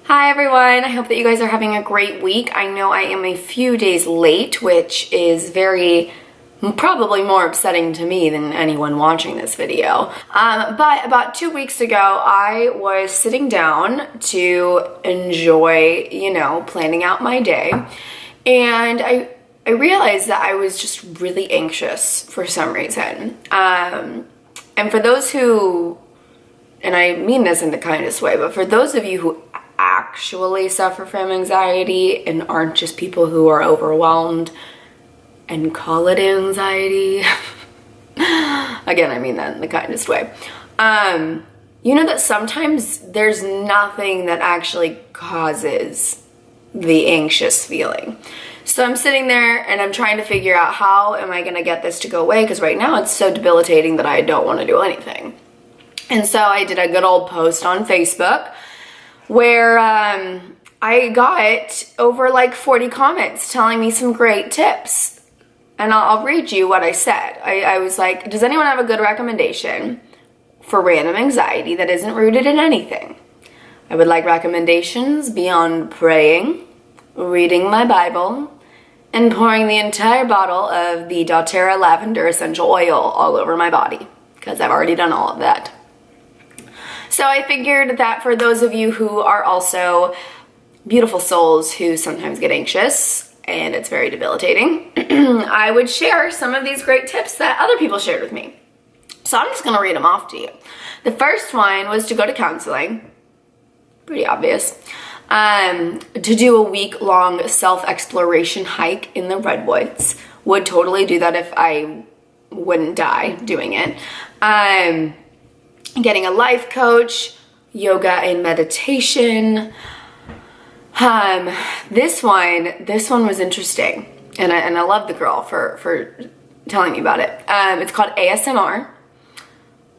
Hi everyone, I hope that you guys are having a great week. I know I am a few days late, which is probably more upsetting to me than anyone watching this video. But about 2 weeks ago, I was sitting down to enjoy, planning out my day. And I realized that I was just really anxious for some reason. And for those who, and I mean this in the kindest way, but for those of you who actually suffer from anxiety and aren't just people who are overwhelmed and call it anxiety, again, I mean that in the kindest way, you know that sometimes there's nothing that actually causes the anxious feeling. So I'm sitting there and I'm trying to figure out how am I going to get this to go away, because right now it's so debilitating that I don't want to do anything. And so I did a good old post on Facebook where I got over like 40 comments telling me some great tips. And I'll read you what I said. I was like, does anyone have a good recommendation for random anxiety that isn't rooted in anything? I would like recommendations beyond praying, reading my Bible, and pouring the entire bottle of the doTERRA lavender essential oil all over my body, because I've already done all of that. So I figured that for those of you who are also beautiful souls who sometimes get anxious and it's very debilitating, I would share some of these great tips that other people shared with me. So I'm just going to read them off to you. The first one was to go to counseling. Pretty obvious. To do a week-long self-exploration hike in the redwoods. Would totally do that if I wouldn't die doing it. Getting a life coach, yoga and meditation. This one was interesting, and I love the girl for telling me about it. It's called ASMR.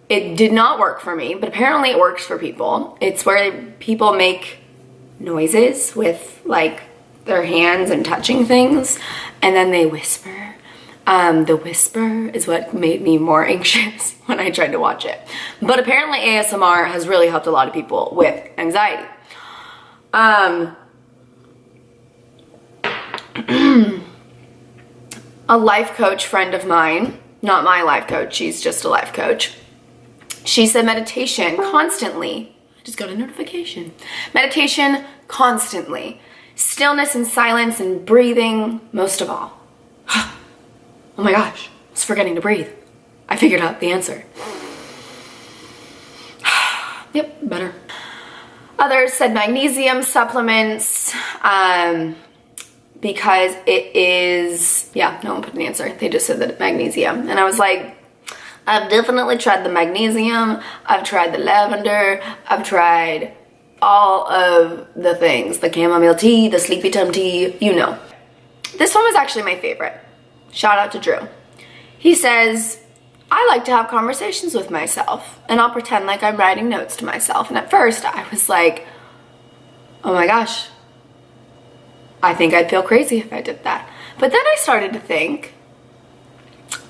It did not work for me, but apparently it works for people. It's where people make noises with like their hands and touching things, and then they whisper. The whisper is what made me more anxious when I tried to watch it. But apparently ASMR has really helped a lot of people with anxiety. A life coach friend of mine, not my life coach, she's just a life coach. She said meditation constantly. I just got a notification. Meditation constantly. Stillness and silence and breathing most of all. Oh my gosh, I was forgetting to breathe. I figured out the answer. Yep, better. Others said magnesium supplements, because it is, yeah, no one put an answer. They just said that magnesium. And I was like, I've definitely tried the magnesium. I've tried the lavender. I've tried all of the things, the chamomile tea, the sleepy time tea, you know. This one was actually my favorite. Shout out to Drew. He says, I like to have conversations with myself, and I'll pretend like I'm writing notes to myself. And at first I was like, oh my gosh, I think I'd feel crazy if I did that. But then I started to think,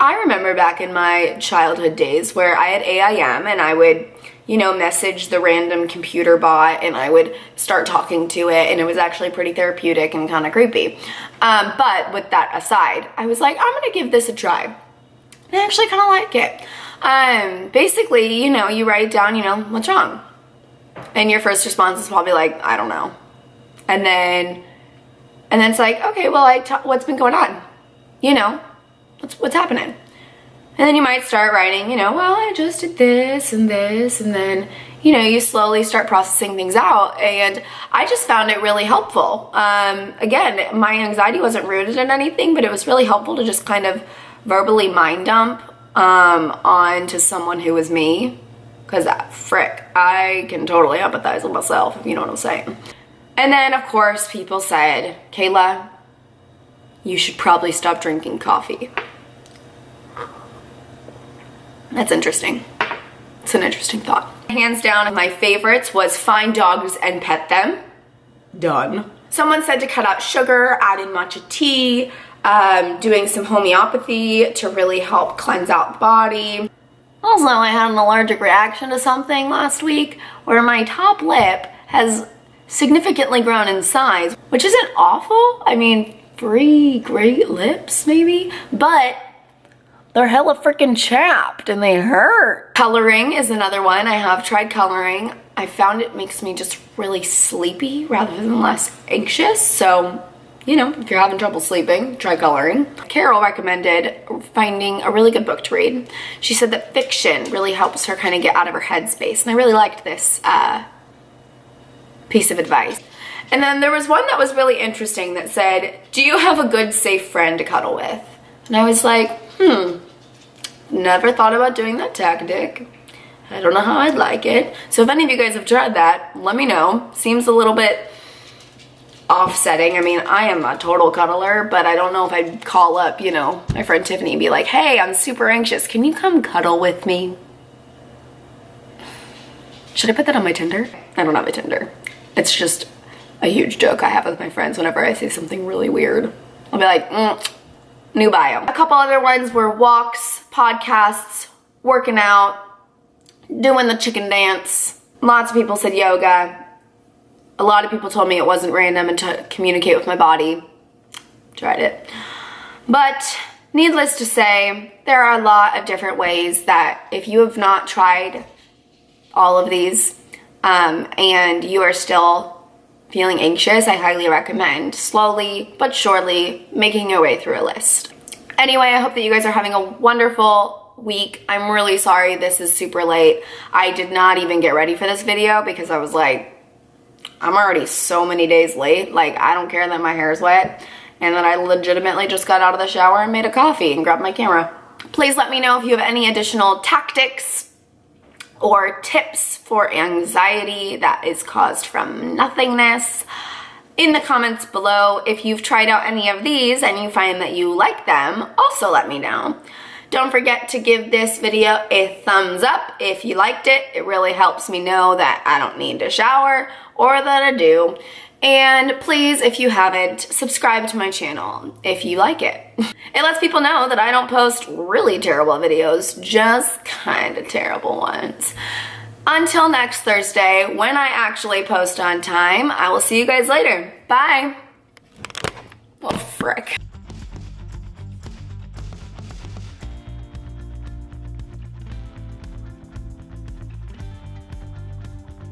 I remember back in my childhood days where I had AIM and I would, message the random computer bot and I would start talking to it, and it was actually pretty therapeutic and kind of creepy. But with that aside, I was like, I'm gonna give this a try. And I actually kind of like it. Basically, you write down, what's wrong? And your first response is probably like, I don't know. And then it's like, okay, well, what's been going on? What's happening? And then you might start writing, well, I just did this and this, and then, you slowly start processing things out. And I just found it really helpful. Again, my anxiety wasn't rooted in anything, but it was really helpful to just kind of verbally mind dump onto someone who was me. Because, frick, I can totally empathize with myself, if you know what I'm saying. And then, of course, people said, Kayla, you should probably stop drinking coffee. That's interesting. It's an interesting thought. Hands down, my favorites was find dogs and pet them. Done. Someone said to cut out sugar, add in matcha tea, doing some homeopathy to really help cleanse out the body. Also, I had an allergic reaction to something last week where my top lip has significantly grown in size, which isn't awful. I mean, 3 great lips maybe, but they're hella freaking chapped and they hurt. Coloring is another one. I have tried coloring. I found it makes me just really sleepy rather than less anxious. So, you know, if you're having trouble sleeping, try coloring. Carol recommended finding a really good book to read. She said that fiction really helps her kind of get out of her headspace. And I really liked this piece of advice. And then there was one that was really interesting that said, do you have a good, safe friend to cuddle with? And I was like, never thought about doing that tactic. I don't know how I'd like it. So if any of you guys have tried that, let me know. Seems a little bit offsetting. I mean, I am a total cuddler, but I don't know if I'd call up, you know, my friend Tiffany and be like, hey, I'm super anxious. Can you come cuddle with me? Should I put that on my Tinder? I don't have a Tinder. It's just a huge joke I have with my friends whenever I say something really weird. I'll be like, new bio. A couple other ones were walks, podcasts, working out, doing the chicken dance. Lots of people said yoga. A lot of people told me it wasn't random and to communicate with my body. Tried it. But needless to say, there are a lot of different ways that if you have not tried all of these and you are still feeling anxious, I highly recommend slowly but surely making your way through a list. Anyway, I hope that you guys are having a wonderful week. I'm really sorry this is super late. I did not even get ready for this video because I was like, I'm already so many days late. Like, I don't care that my hair is wet. And then I legitimately just got out of the shower and made a coffee and grabbed my camera. Please let me know if you have any additional tactics or tips for anxiety that is caused from nothingness in the comments below. If you've tried out any of these and you find that you like them, also let me know. Don't forget to give this video a thumbs up if you liked it. It really helps me know that I don't need to shower or that I do. And please, if you haven't, subscribe to my channel if you like it. It lets people know that I don't post really terrible videos, just kind of terrible ones. Until next Thursday, when I actually post on time, I will see you guys later. Bye. Well, frick.